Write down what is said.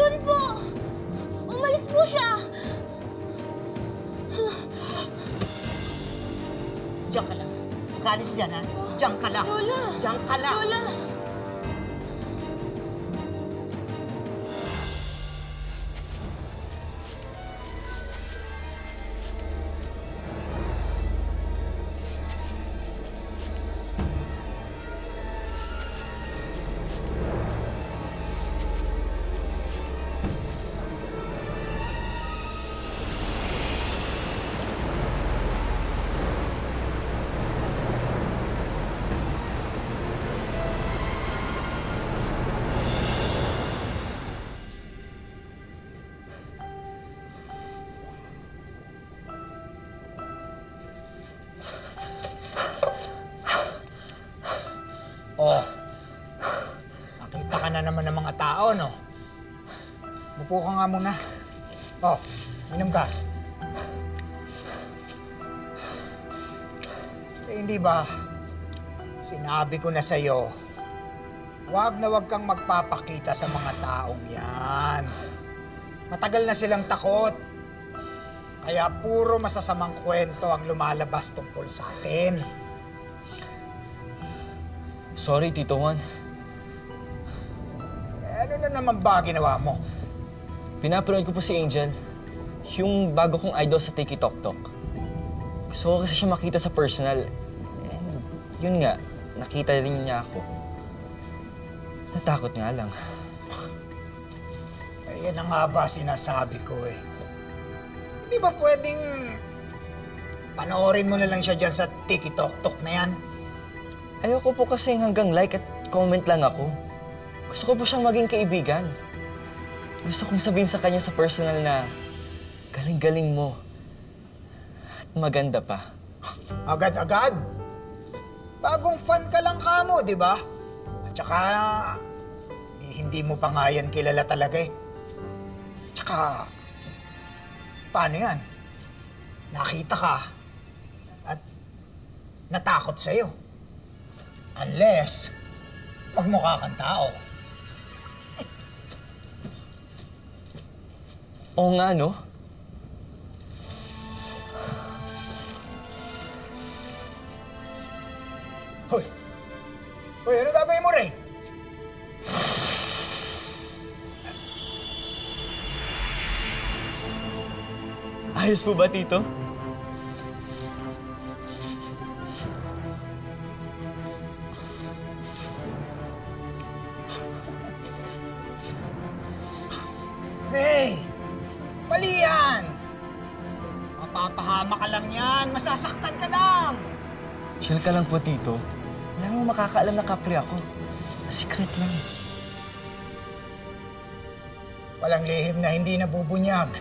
Doon po! Umalis po siya! Diyan ka lang. Mag-alis dyan, ha? Diyan ka lang. Lola! Diyan ka lang. Lola! Oh, nakita ka na naman ng mga tao, no? Mupo ka nga muna. Oh, inom ka. Hindi ba, sinabi ko na sa'yo, wag na wag kang magpapakita sa mga taong yan. Matagal na silang takot. Kaya puro masasamang kwento ang lumalabas tungkol sa atin. Sorry, Tito Juan. Ano na naman ba ginawa mo? Pinapanood ko po si Angel. Yung bago kong idol sa Tiki Tok Tok. Gusto ko kasi siya makita sa personal. And yun nga, nakita rin niya ako. Natakot nga lang. Eh, yan ang nga ba sinasabi ko eh. Hindi ba pwedeng panoorin mo na lang siya dyan sa Tiki Tok Tok na yan? Ayoko po kasi hanggang like at comment lang ako. Gusto ko po siyang maging kaibigan. Gusto kong sabihin sa kanya sa personal na galing-galing mo. At maganda pa. Agad-agad? Bagong fan ka lang kamo, di ba? At saka, hindi mo pa nga yan kilala talaga eh. Tsaka, paano yan? Nakita ka at natakot sa'yo. Unless, magmukha kang tao. Oo nga, no? Hoy! Hoy, ano gagawin mo, Ray? Ayos po ba, Tito? Ray! Mali yan! Mapapahama ka lang yan. Masasaktan ka lang. Chill ka lang po, Tito. Wala namang makakaalam na kapre ako. Secret lang. Walang lihim na hindi nabubunyag.